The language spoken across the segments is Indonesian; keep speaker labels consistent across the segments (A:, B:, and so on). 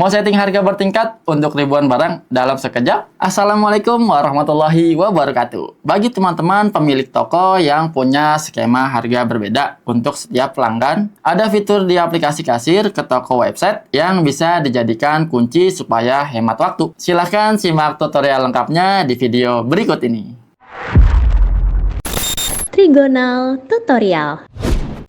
A: Mau setting harga bertingkat untuk ribuan barang dalam sekejap? Assalamualaikum warahmatullahi wabarakatuh. Bagi teman-teman pemilik toko yang punya skema harga berbeda untuk setiap pelanggan, ada fitur di aplikasi kasir ke toko website yang bisa dijadikan kunci supaya hemat waktu. Silahkan simak tutorial lengkapnya di video berikut ini.
B: Trigonal Tutorial.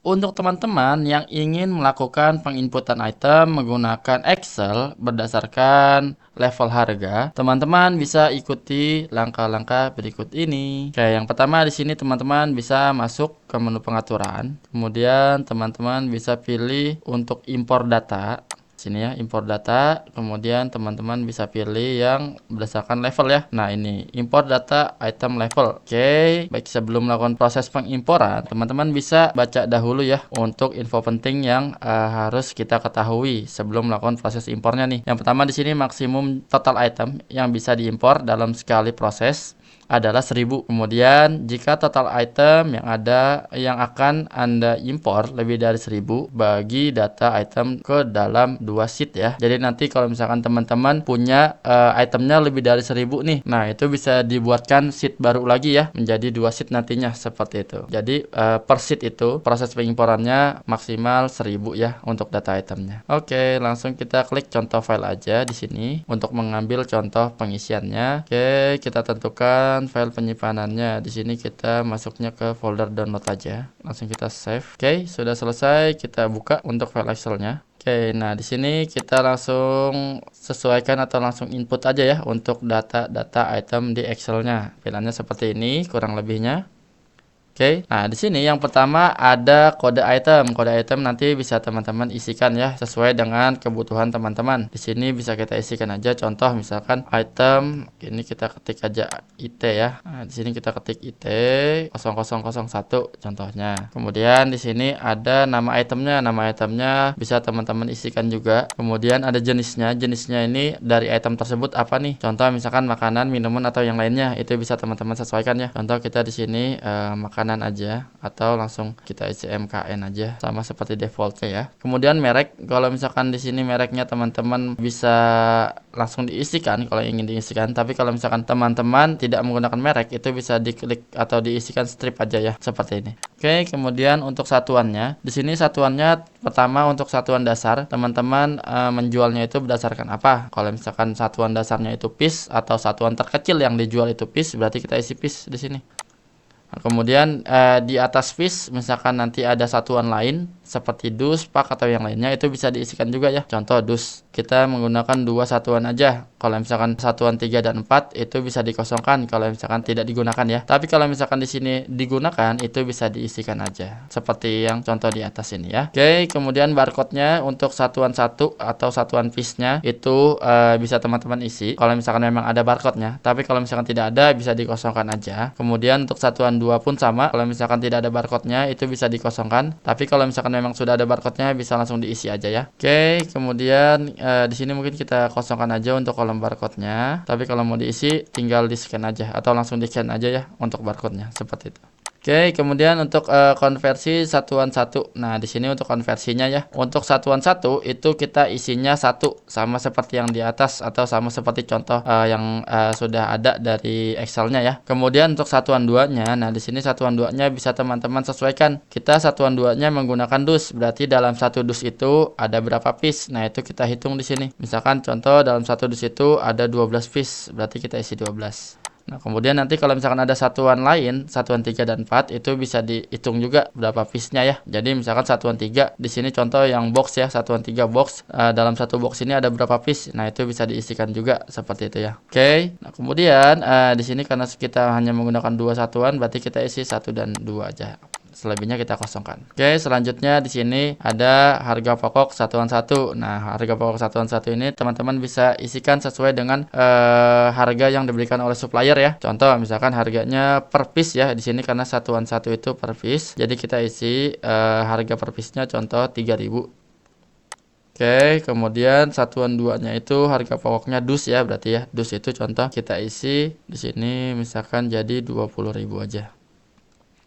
A: Untuk teman-teman yang ingin melakukan penginputan item menggunakan Excel berdasarkan level harga, teman-teman bisa ikuti langkah-langkah berikut ini. Oke, yang pertama di sini teman-teman bisa masuk ke menu pengaturan. Kemudian teman-teman bisa pilih untuk impor data. Sini ya, impor data. Kemudian teman-teman bisa pilih yang berdasarkan level ya. Nah, ini import data item level. Oke, baik, sebelum melakukan proses pengimporan, teman-teman bisa baca dahulu ya untuk info penting yang harus kita ketahui sebelum melakukan proses impornya nih. Yang pertama di sini maksimum total item yang bisa diimpor dalam sekali proses adalah 1000. Kemudian jika total item yang akan Anda impor lebih dari 1000, bagi data item ke dalam 2 sheet ya. Jadi nanti kalau misalkan teman-teman punya itemnya lebih dari 1000 nih, nah itu bisa dibuatkan sheet baru lagi ya, menjadi 2 sheet nantinya seperti itu. Jadi per sheet itu proses pengimporannya maksimal 1000 ya untuk data itemnya. Oke, langsung kita klik contoh file aja di sini untuk mengambil contoh pengisiannya. Oke, kita tentukan file penyimpanannya. Di sini kita masuknya ke folder download aja. Langsung kita save. Oke, sudah selesai. Kita buka untuk file Excel-nya. Oke, nah di sini kita langsung sesuaikan atau langsung input aja ya untuk data-data item di Excel-nya. Pilihannya seperti ini kurang lebihnya. Oke, nah di sini yang pertama ada kode item. Kode item nanti bisa teman-teman isikan ya sesuai dengan kebutuhan teman-teman. Di sini bisa kita isikan aja. Contoh misalkan item ini kita ketik aja IT ya. Nah, di sini kita ketik IT 0001 contohnya. Kemudian di sini ada nama itemnya. Nama itemnya bisa teman-teman isikan juga. Kemudian ada jenisnya. Jenisnya ini dari item tersebut apa nih? Contoh misalkan makanan, minuman atau yang lainnya. Itu bisa teman-teman sesuaikan ya. Contoh kita di sini makanan aja atau langsung kita isi MKN aja sama seperti defaultnya ya. Kemudian merek, kalau misalkan di sini mereknya teman-teman bisa langsung diisikan kalau ingin diisikan, tapi kalau misalkan teman-teman tidak menggunakan merek itu bisa diklik atau diisikan strip aja ya seperti ini. Oke, kemudian untuk satuannya, di sini satuannya pertama untuk satuan dasar, teman-teman menjualnya itu berdasarkan apa? Kalau misalkan satuan dasarnya itu piece atau satuan terkecil yang dijual itu piece, berarti kita isi piece di sini. Kemudian di atas piece misalkan nanti ada satuan lain seperti dus, pak atau yang lainnya itu bisa diisikan juga ya. Contoh dus, kita menggunakan 2 satuan aja. Kalau misalkan satuan 3 dan 4 itu bisa dikosongkan kalau misalkan tidak digunakan ya. Tapi kalau misalkan di sini digunakan itu bisa diisikan aja. Seperti yang contoh di atas ini ya. Oke, kemudian barcode-nya untuk satuan 1 atau satuan piece-nya itu bisa teman-teman isi kalau misalkan memang ada barcode-nya. Tapi kalau misalkan tidak ada bisa dikosongkan aja. Kemudian untuk satuan 2 pun sama, kalau misalkan tidak ada barcode-nya itu bisa dikosongkan. Tapi kalau misalkan memang sudah ada barcode-nya bisa langsung diisi aja ya. Oke, kemudian di sini mungkin kita kosongkan aja untuk kolom barcode-nya. Tapi kalau mau diisi tinggal di-scan aja atau langsung di-scan aja ya untuk barcode-nya seperti itu. Oke, kemudian untuk konversi satuan 1. Nah, di sini untuk konversinya ya. Untuk satuan 1 itu kita isinya 1 sama seperti yang di atas atau sama seperti contoh yang sudah ada dari Excel-nya ya. Kemudian untuk satuan 2-nya, nah di sini satuan 2-nya bisa teman-teman sesuaikan. Kita satuan 2-nya menggunakan dus, berarti dalam satu dus itu ada berapa piece. Nah, itu kita hitung di sini. Misalkan contoh dalam satu dus itu ada 12 piece, berarti kita isi 12. Nah, kemudian nanti kalau misalkan ada satuan lain, satuan 3 dan 4 itu bisa dihitung juga berapa piece-nya ya. Jadi misalkan satuan 3 di sini contoh yang box ya, satuan 3 box, dalam satu box ini ada berapa piece. Nah, itu bisa diisikan juga seperti itu ya. Oke. Nah, kemudian di sini karena kita hanya menggunakan 2 satuan, berarti kita isi 1 dan 2 aja. Selebihnya kita kosongkan. Oke, selanjutnya di sini ada harga pokok satuan 1. Nah, harga pokok satuan 1 ini teman-teman bisa isikan sesuai dengan harga yang diberikan oleh supplier ya. Contoh misalkan harganya per piece ya. Di sini karena satuan 1 itu per piece. Jadi kita isi harga per piece-nya contoh 3.000. Oke, kemudian satuan 2-nya itu harga pokoknya dus ya, berarti ya. Dus itu contoh kita isi di sini misalkan jadi 20.000 aja.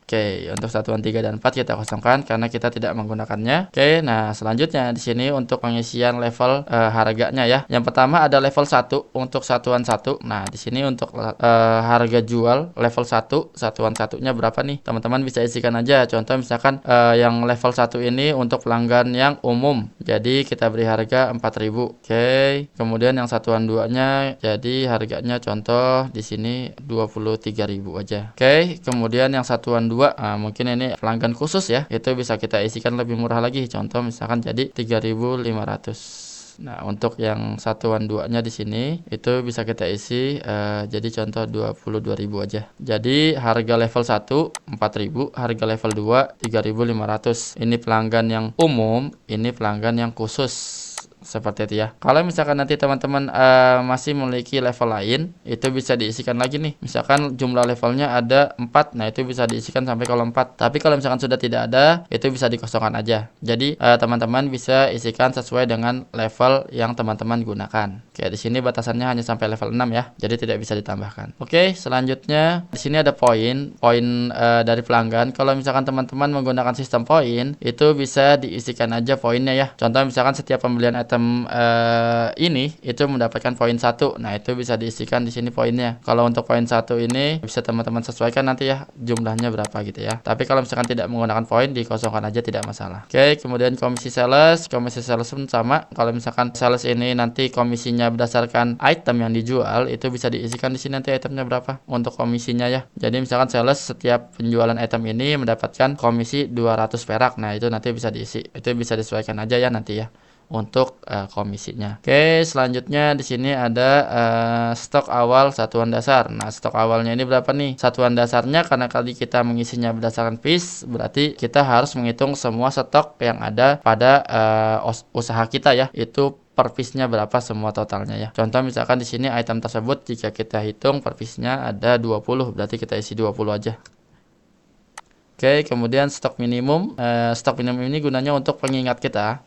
A: Oke, untuk satuan 3 dan 4 kita kosongkan karena kita tidak menggunakannya. Oke, nah selanjutnya di sini untuk pengisian level harganya ya. Yang pertama ada level 1 untuk satuan 1. Nah, di sini untuk harga jual level 1, satuan satunya berapa nih? Teman-teman bisa isikan aja. Contoh misalkan yang level 1 ini untuk pelanggan yang umum. Jadi kita beri harga 4.000. Oke, kemudian yang satuan 2-nya jadi harganya contoh di sini 23.000 aja. Oke, kemudian yang satuan 2, mungkin ini pelanggan khusus ya, itu bisa kita isikan lebih murah lagi, contoh misalkan jadi 3.500. Nah, untuk yang satuan 2-nya di sini itu bisa kita isi jadi contoh 22.000 aja. Jadi harga level 1 4.000, harga level 2 3.500. Ini pelanggan yang umum, ini pelanggan yang khusus. Seperti itu ya. Kalau misalkan nanti teman-teman masih memiliki level lain, itu bisa diisikan lagi nih. Misalkan jumlah levelnya ada 4, nah itu bisa diisikan sampai kalau 4. Tapi kalau misalkan sudah tidak ada, itu bisa dikosongkan aja. Jadi teman-teman bisa isikan sesuai dengan level yang teman-teman gunakan. Kayak di sini batasannya hanya sampai level 6 ya. Jadi tidak bisa ditambahkan. Oke, selanjutnya di sini ada poin dari pelanggan. Kalau misalkan teman-teman menggunakan sistem poin, itu bisa diisikan aja poinnya ya. Contoh misalkan setiap pembelian item ini itu mendapatkan poin 1. Nah, itu bisa diisikan di sini poinnya. Kalau untuk poin 1 ini bisa teman-teman sesuaikan nanti ya jumlahnya berapa gitu ya. Tapi kalau misalkan tidak menggunakan poin, dikosongkan aja tidak masalah. Oke, kemudian komisi sales pun sama. Kalau misalkan sales ini nanti komisinya berdasarkan item yang dijual, itu bisa diisikan di sini nanti itemnya berapa untuk komisinya ya. Jadi misalkan sales setiap penjualan item ini mendapatkan komisi 200 perak. Nah, itu nanti bisa diisi. Itu bisa disesuaikan aja ya nanti ya untuk komisinya. Oke, selanjutnya di sini ada stok awal satuan dasar. Nah, stok awalnya ini berapa nih? Satuan dasarnya karena kali kita mengisinya berdasarkan piece, berarti kita harus menghitung semua stok yang ada pada usaha kita ya. Itu per piece-nya berapa semua totalnya ya. Contoh misalkan di sini item tersebut jika kita hitung per piece-nya ada 20, berarti kita isi 20 aja. Oke, kemudian stok minimum. Stok minimum ini gunanya untuk pengingat kita.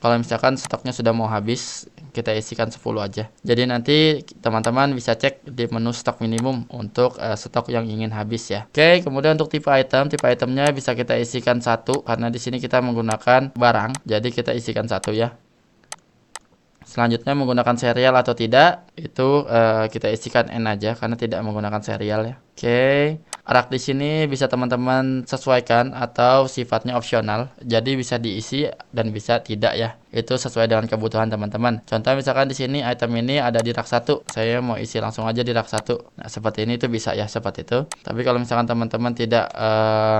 A: Kalau misalkan stoknya sudah mau habis, kita isikan 10 aja. Jadi nanti teman-teman bisa cek di menu stok minimum untuk stok yang ingin habis ya. Oke, kemudian untuk tipe itemnya bisa kita isikan 1 karena di sini kita menggunakan barang. Jadi kita isikan 1 ya. Selanjutnya menggunakan serial atau tidak, itu kita isikan N aja karena tidak menggunakan serial ya. Oke, rak di sini bisa teman-teman sesuaikan atau sifatnya opsional. Jadi bisa diisi dan bisa tidak ya. Itu sesuai dengan kebutuhan teman-teman. Contoh misalkan di sini item ini ada di rak 1. Saya mau isi langsung aja di rak 1. Nah, seperti ini itu bisa ya, seperti itu. Tapi kalau misalkan teman-teman tidak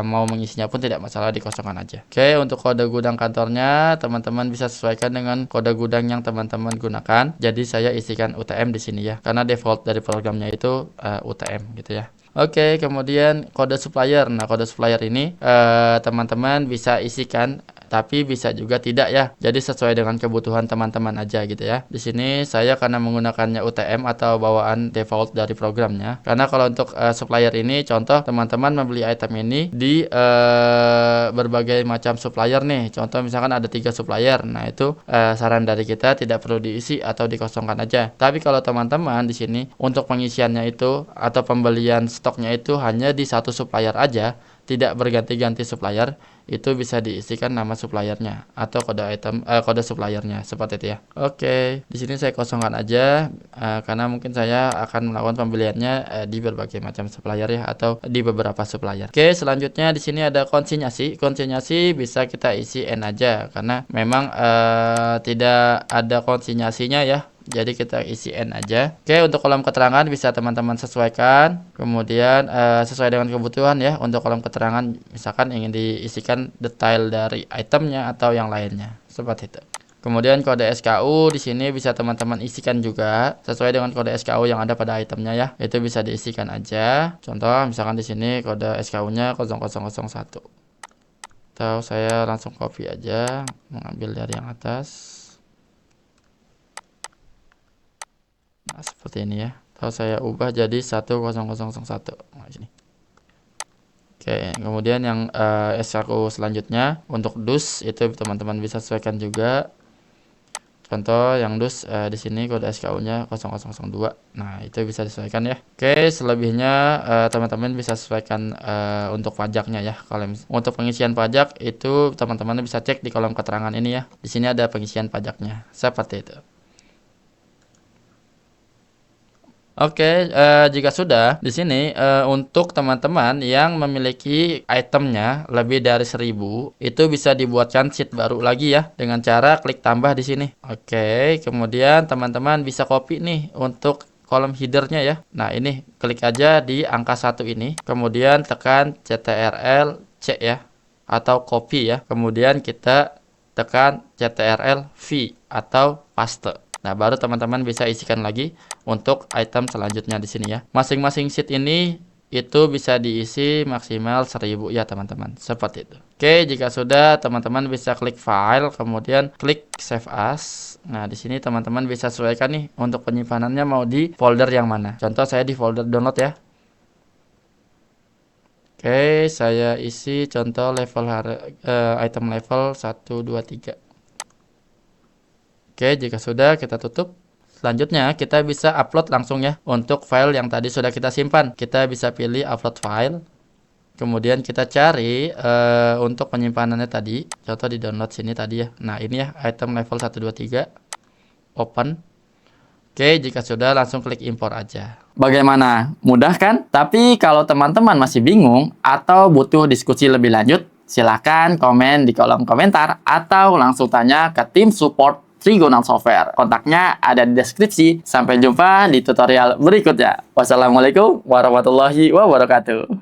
A: mau mengisinya pun tidak masalah, dikosongkan aja. Oke, untuk kode gudang kantornya teman-teman bisa sesuaikan dengan kode gudang yang teman-teman gunakan. Jadi saya isikan UTM di sini ya. Karena default dari programnya itu UTM gitu ya. Oke, kemudian kode supplier. Nah, kode supplier ini teman-teman bisa isikan, tapi bisa juga tidak ya. Jadi sesuai dengan kebutuhan teman-teman aja gitu ya. Di sini saya karena menggunakannya UTM atau bawaan default dari programnya. Karena kalau untuk supplier ini, contoh teman-teman membeli item ini di berbagai macam supplier nih. Contoh misalkan ada 3 supplier. Nah, itu saran dari kita tidak perlu diisi atau dikosongkan aja. Tapi kalau teman-teman di sini untuk pengisiannya itu atau pembelian stoknya itu hanya di satu supplier aja, tidak berganti-ganti supplier, itu bisa diisikan nama suppliernya atau kode suppliernya seperti itu ya. Oke, di sini saya kosongkan aja karena mungkin saya akan melakukan pembeliannya di berbagai macam supplier ya atau di beberapa supplier. Oke, selanjutnya di sini ada konsinyasi. Konsinyasi bisa kita isi N aja karena memang tidak ada konsinyasinya ya. Jadi kita isi N aja. Oke, untuk kolom keterangan bisa teman-teman sesuaikan. Kemudian sesuai dengan kebutuhan ya. Untuk kolom keterangan misalkan ingin diisikan detail dari itemnya atau yang lainnya. Seperti itu. Kemudian kode SKU di sini bisa teman-teman isikan juga sesuai dengan kode SKU yang ada pada itemnya ya. Itu bisa diisikan aja. Contoh misalkan di sini kode SKU-nya 0001. Atau saya langsung copy aja, mengambil dari yang atas. Nah, seperti ini ya. Atau saya ubah jadi 10001. Nah, sini. Oke, kemudian yang SKU selanjutnya untuk dus itu teman-teman bisa sesuaikan juga. Contoh yang dus di sini kode SKU-nya 0002. Nah, itu bisa disesuaikan ya. Oke, selebihnya teman-teman bisa sesuaikan untuk pajaknya ya. Kalau untuk pengisian pajak itu teman-teman bisa cek di kolom keterangan ini ya. Di sini ada pengisian pajaknya. Seperti itu. Oke, jika sudah, di sini untuk teman-teman yang memiliki itemnya lebih dari 1000, itu bisa dibuatkan sheet baru lagi ya dengan cara klik tambah di sini. Oke, kemudian teman-teman bisa copy nih untuk kolom headernya ya. Nah, ini klik aja di angka 1 ini, kemudian tekan CTRL C ya atau copy ya. Kemudian kita tekan CTRL V atau paste. Nah, baru teman-teman bisa isikan lagi untuk item selanjutnya di sini ya. Masing-masing sheet ini itu bisa diisi maksimal 1000 ya teman-teman. Seperti itu. Oke, jika sudah teman-teman bisa klik file, kemudian klik save as. Nah, di sini teman-teman bisa sesuaikan nih untuk penyimpanannya mau di folder yang mana. Contoh saya di folder download ya. Oke, saya isi contoh level item level 1 2 3. Oke, jika sudah kita tutup. Selanjutnya kita bisa upload langsung ya untuk file yang tadi sudah kita simpan. Kita bisa pilih upload file. Kemudian kita cari untuk penyimpanannya tadi. Contoh di download sini tadi ya. Nah, ini ya item level 1 2 3. Open. Oke, jika sudah langsung klik impor aja. Bagaimana? Mudah kan? Tapi kalau teman-teman masih bingung atau butuh diskusi lebih lanjut, silakan komen di kolom komentar atau langsung tanya ke tim support Trigonal Software. Kontaknya ada di deskripsi. Sampai jumpa di tutorial berikutnya. Wassalamualaikum warahmatullahi wabarakatuh.